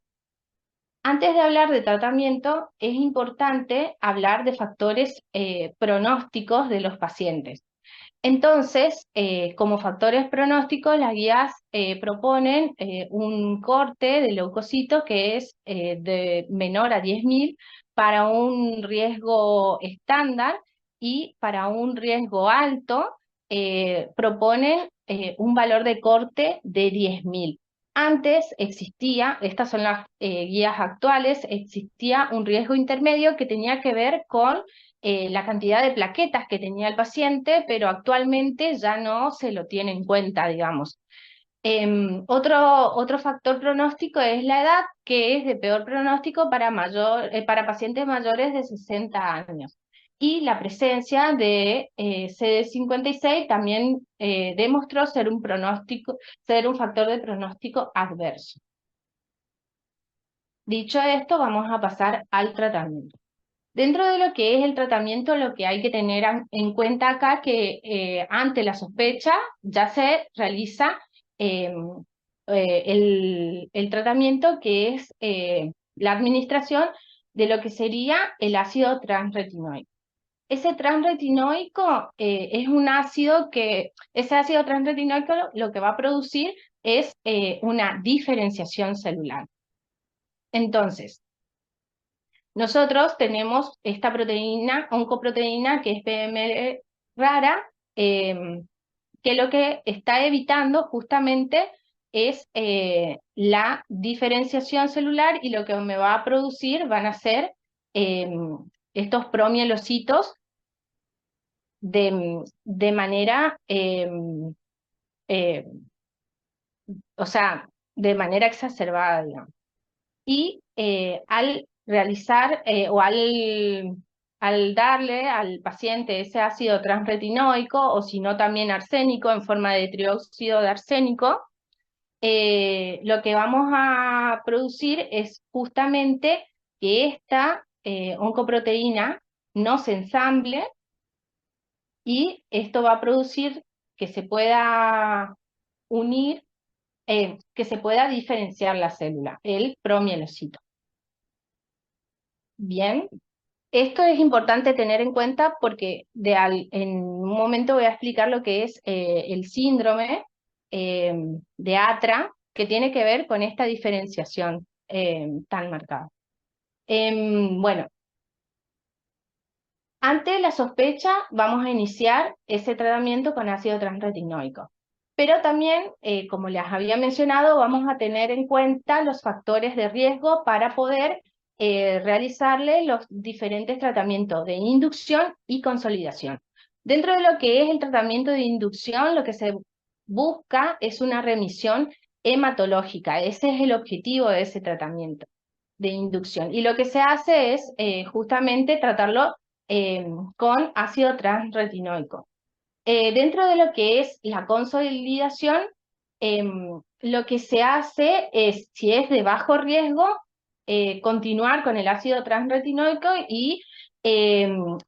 Antes de hablar de tratamiento, es importante hablar de factores pronósticos de los pacientes. Entonces, como factores pronósticos, las guías proponen un corte de leucocitos que es de menor a 10.000 para un riesgo estándar, y para un riesgo alto proponen un valor de corte de 10.000. Antes existía, estas son las guías actuales, existía un riesgo intermedio que tenía que ver con la cantidad de plaquetas que tenía el paciente, pero actualmente ya no se lo tiene en cuenta, digamos. Otro factor pronóstico es la edad, que es de peor pronóstico para pacientes mayores de 60 años. Y la presencia de CD56 también demostró ser ser un factor de pronóstico adverso. Dicho esto, vamos a pasar al tratamiento. Dentro de lo que es el tratamiento, lo que hay que tener en cuenta acá que ante la sospecha ya se realiza eh, el tratamiento que es la administración de lo que sería el ácido transretinoico. Ese transretinoico es un ácido ese ácido transretinoico lo que va a producir es una diferenciación celular. Entonces, nosotros tenemos esta proteína, oncoproteína, que es PML rara, que lo que está evitando justamente es la diferenciación celular y lo que me va a producir van a ser estos promielocitos de manera, eh, o sea, de manera exacerbada, digamos. Y al realizar al darle al paciente ese ácido transretinoico o si no también arsénico en forma de trióxido de arsénico, lo que vamos a producir es justamente que esta oncoproteína no se ensamble y esto va a producir que se pueda unir, que se pueda diferenciar la célula, el promielocito. Bien, esto es importante tener en cuenta porque en un momento voy a explicar lo que es el síndrome eh, de Atra, que tiene que ver con esta diferenciación tan marcada. Bueno, ante la sospecha vamos a iniciar ese tratamiento con ácido transretinoico. Pero también, como les había mencionado, vamos a tener en cuenta los factores de riesgo para poder realizarle los diferentes tratamientos de inducción y consolidación. Dentro de lo que es el tratamiento de inducción, lo que se busca es una remisión hematológica. Ese es el objetivo de ese tratamiento de inducción. Y lo que se hace es justamente tratarlo con ácido transretinoico. Dentro de lo que es la consolidación, lo que se hace es, si es de bajo riesgo, continuar con el ácido transretinoico y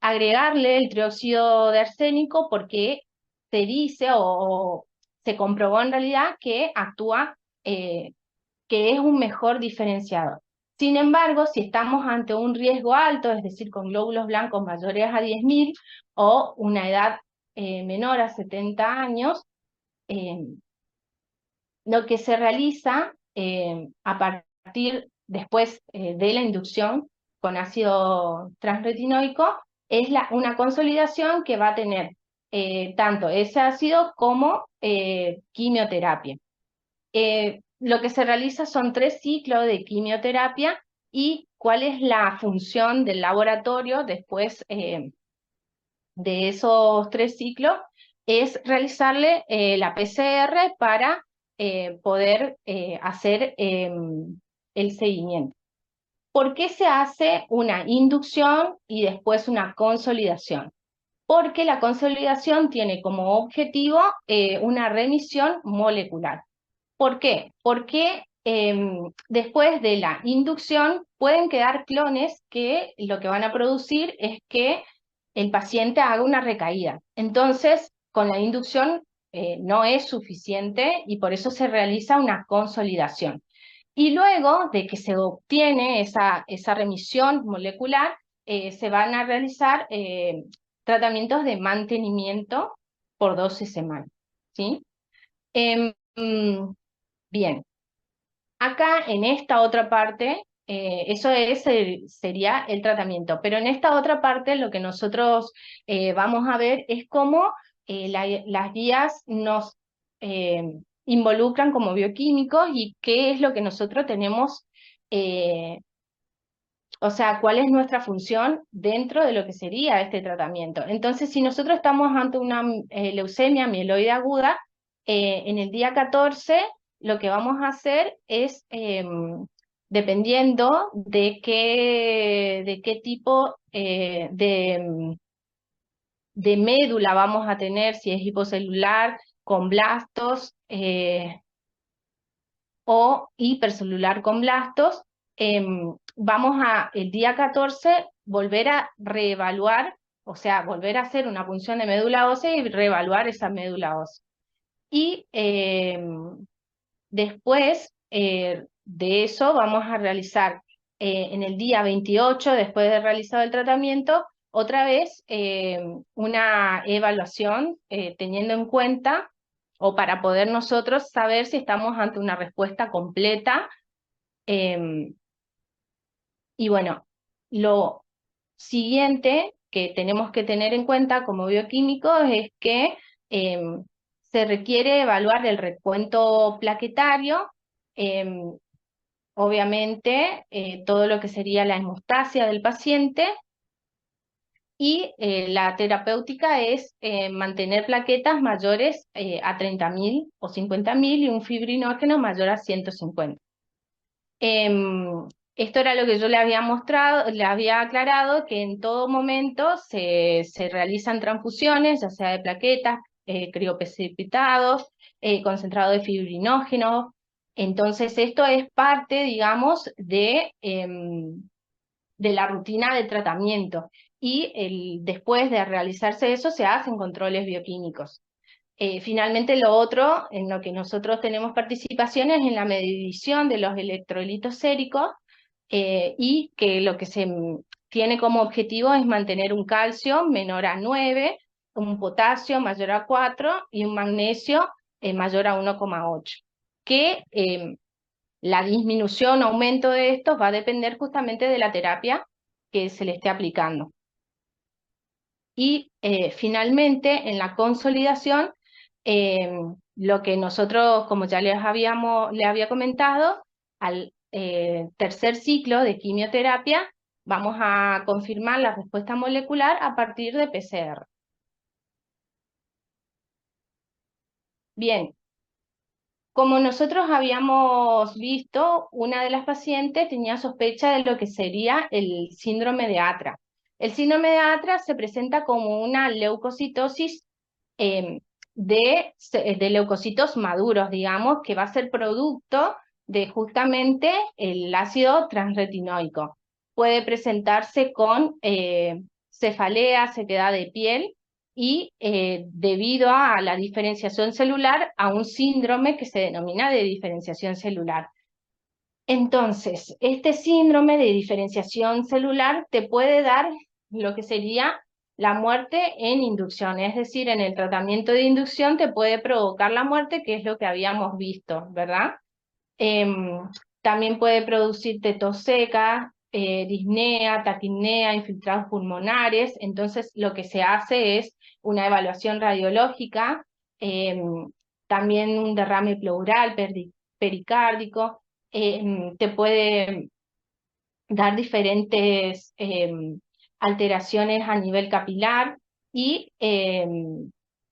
agregarle el trióxido de arsénico porque se dice o se comprobó en realidad que actúa, que es un mejor diferenciador. Sin embargo, si estamos ante un riesgo alto, es decir, con glóbulos blancos mayores a 10.000 o una edad menor a 70 años, eh, lo que se realiza a partir después de la inducción con ácido transretinoico es una consolidación que va a tener tanto ese ácido como quimioterapia. Lo que se realiza son 3 ciclos de quimioterapia y cuál es la función del laboratorio después de esos 3 ciclos es realizarle la PCR para poder hacer el seguimiento. ¿Por qué se hace una inducción y después una consolidación? Porque la consolidación tiene como objetivo una remisión molecular. ¿Por qué? Porque después de la inducción pueden quedar clones que lo que van a producir es que el paciente haga una recaída. Entonces, con la inducción no es suficiente y por eso se realiza una consolidación. Y luego de que se obtiene esa remisión molecular, se van a realizar tratamientos de mantenimiento por 12 semanas. ¿Sí? Em, Bien, acá en esta otra parte, eso sería el tratamiento, pero en esta otra parte lo que nosotros vamos a ver es cómo las guías nos eh, involucran como bioquímicos y qué es lo que nosotros tenemos, eh, o sea, cuál es nuestra función dentro de lo que sería este tratamiento. Entonces, si nosotros estamos ante una leucemia mieloide aguda, en el día 14 lo que vamos a hacer es, dependiendo de qué tipo de médula vamos a tener, si es hipocelular, con blastos o hipercelular con blastos, vamos a el día 14 volver a reevaluar, o sea, volver a hacer una punción de médula ósea y reevaluar esa médula ósea. Y después de eso vamos a realizar en el día 28, después de realizado el tratamiento, otra vez una evaluación teniendo en cuenta o para poder nosotros saber si estamos ante una respuesta completa. Y bueno, lo siguiente que tenemos que tener en cuenta como bioquímicos es que se requiere evaluar el recuento plaquetario, obviamente todo lo que sería la hemostasia del paciente, y la terapéutica es mantener plaquetas mayores a 30.000 o 50.000 y un fibrinógeno mayor a 150. Esto era lo que yo le había mostrado, le había aclarado que en todo momento se realizan transfusiones, ya sea de plaquetas, crioprecipitados, concentrado de fibrinógeno. Entonces esto es parte, digamos, de la rutina de tratamiento. Y después de realizarse eso se hacen controles bioquímicos. Finalmente, lo otro en lo que nosotros tenemos participación es en la medición de los electrolitos séricos y que lo que se tiene como objetivo es mantener un calcio menor a 9, un potasio mayor a 4 y un magnesio mayor a 1,8. Que la disminución o aumento de estos va a depender justamente de la terapia que se le esté aplicando. Y finalmente, en la consolidación, lo que nosotros, como ya les había comentado, al tercer ciclo de quimioterapia, vamos a confirmar la respuesta molecular a partir de PCR. Bien, como nosotros habíamos visto, una de las pacientes tenía sospecha de lo que sería el síndrome de Atra. El síndrome de Atra se presenta como una leucocitosis eh, de leucocitos maduros, digamos, que va a ser producto de justamente el ácido transretinoico. Puede presentarse con cefalea, sequedad de piel y debido a la diferenciación celular, a un síndrome que se denomina de diferenciación celular. Entonces, este síndrome de diferenciación celular te puede dar lo que sería la muerte en inducción, es decir, en el tratamiento de inducción te puede provocar la muerte, que es lo que habíamos visto, ¿verdad? También puede producirte tos seca, disnea, taquipnea, infiltrados pulmonares. Entonces, lo que se hace es una evaluación radiológica, también un derrame pleural, pericárdico. Te puede dar diferentes alteraciones a nivel capilar y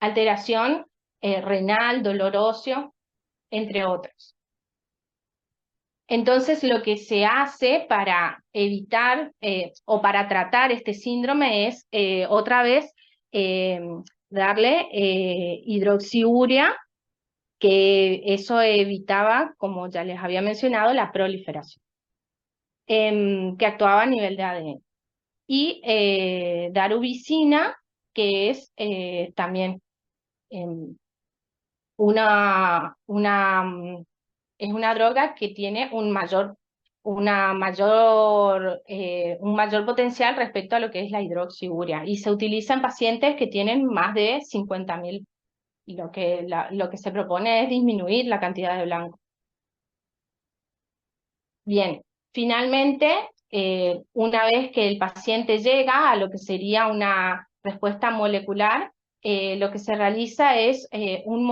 alteración renal, dolor óseo, entre otros. Entonces, lo que se hace para evitar o para tratar este síndrome es otra vez eh, darle hidroxiurea, que eso evitaba, como ya les había mencionado, la proliferación, que actuaba a nivel de ADN. Y darubicina, que es también em, es una droga que tiene un mayor potencial respecto a lo que es la hidroxiurea, y se utiliza en pacientes que tienen más de 50.000, y lo que se propone es disminuir la cantidad de blanco. Bien, finalmente, una vez que el paciente llega a lo que sería una respuesta molecular, lo que se realiza es un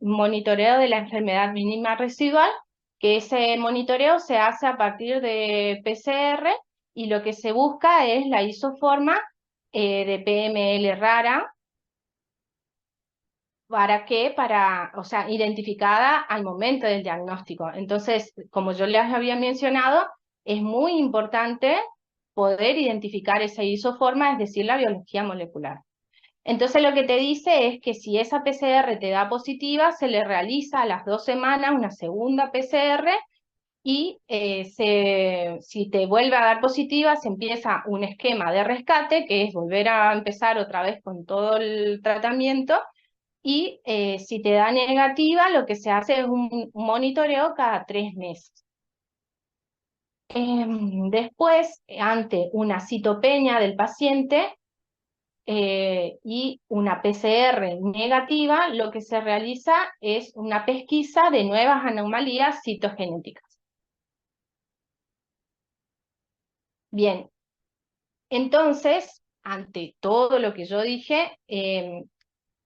monitoreo de la enfermedad mínima residual, que ese monitoreo se hace a partir de PCR, y lo que se busca es la isoforma de PML rara. ¿Para qué? O sea, identificada al momento del diagnóstico. Entonces, como yo les había mencionado, es muy importante poder identificar esa isoforma, es decir, la biología molecular. Entonces, lo que te dice es que si esa PCR te da positiva, se le realiza a las 2 semanas una segunda PCR y si te vuelve a dar positiva, se empieza un esquema de rescate, que es volver a empezar otra vez con todo el tratamiento, y si te da negativa, lo que se hace es un monitoreo cada 3 meses. Después, ante una citopenia del paciente y una PCR negativa, lo que se realiza es una pesquisa de nuevas anomalías citogenéticas. Bien, entonces, ante todo lo que yo dije,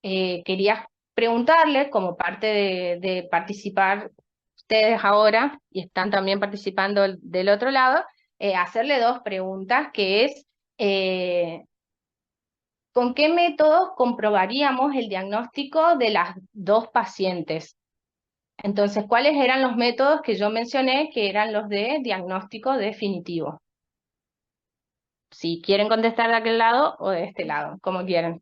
quería preguntarle, como parte de participar ustedes ahora, y están también participando del otro lado, hacerle dos preguntas, que es, ¿con qué métodos comprobaríamos el diagnóstico de las dos pacientes? Entonces, ¿cuáles eran los métodos que yo mencioné que eran los de diagnóstico definitivo? Si quieren contestar de aquel lado o de este lado, como quieran.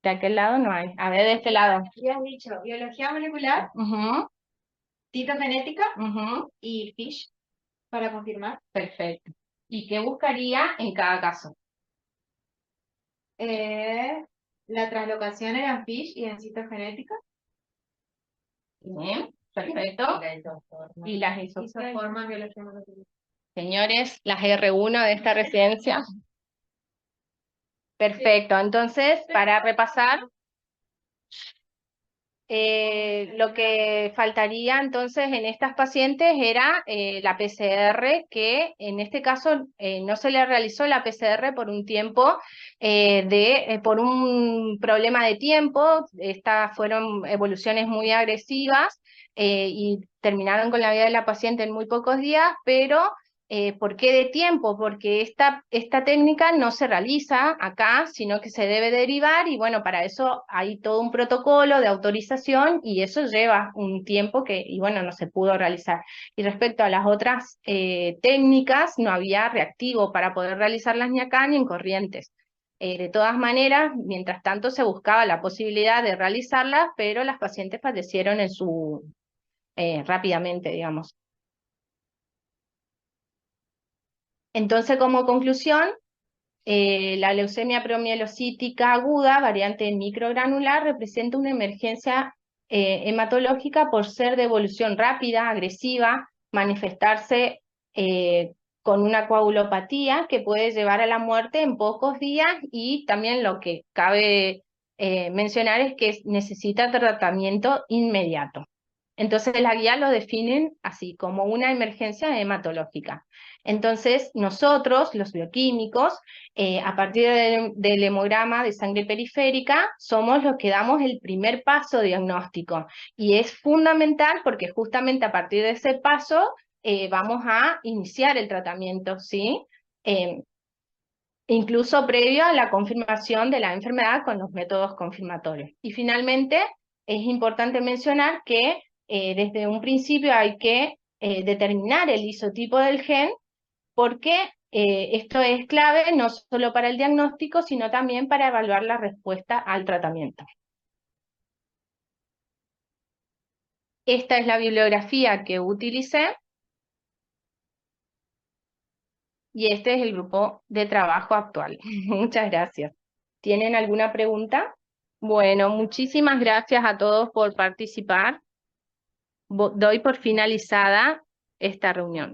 De aquel lado no hay. A ver, de este lado. Ya has dicho biología molecular, Ujú, citogenética ujú, y FISH para confirmar. perfecto. ¿Y qué buscaría en cada caso? Eh, la translocación era en FISH y en citogenética. Bien, perfecto. Y las Isoforma en biología molecular. señores, las R1 de esta residencia. Perfecto. Entonces, para repasar, lo que faltaría entonces en estas pacientes era la PCR, que en este caso no se le realizó la PCR por un tiempo, por un problema de tiempo. Estas fueron evoluciones muy agresivas y terminaron con la vida de la paciente en muy pocos días, pero ¿por qué de tiempo? Porque esta técnica no se realiza acá, sino que se debe derivar, y bueno, para eso hay todo un protocolo de autorización y eso lleva un tiempo y bueno, no se pudo realizar. Y respecto a las otras técnicas, no había reactivo para poder realizarlas ni acá ni en Corrientes. De todas maneras, mientras tanto se buscaba la posibilidad de realizarlas, pero las pacientes fallecieron rápidamente, digamos. Entonces, como conclusión, la leucemia promielocítica aguda, variante microgranular, representa una emergencia hematológica por ser de evolución rápida, agresiva, manifestarse con una coagulopatía que puede llevar a la muerte en pocos días, y también lo que cabe mencionar es que necesita tratamiento inmediato. Entonces la guía lo definen así, como una emergencia hematológica. Entonces nosotros, los bioquímicos, a partir del hemograma de sangre periférica, somos los que damos el primer paso diagnóstico. Y es fundamental porque justamente a partir de ese paso vamos a iniciar el tratamiento, ¿sí? Eh, Incluso previo a la confirmación de la enfermedad con los métodos confirmatorios. Y finalmente, es importante mencionar que desde un principio hay que determinar el isotipo del gen, porque esto es clave no solo para el diagnóstico, sino también para evaluar la respuesta al tratamiento. Esta es la bibliografía que utilicé y este es el grupo de trabajo actual. Muchas gracias. ¿Tienen alguna pregunta? Bueno, muchísimas gracias a todos por participar. Doy por finalizada esta reunión.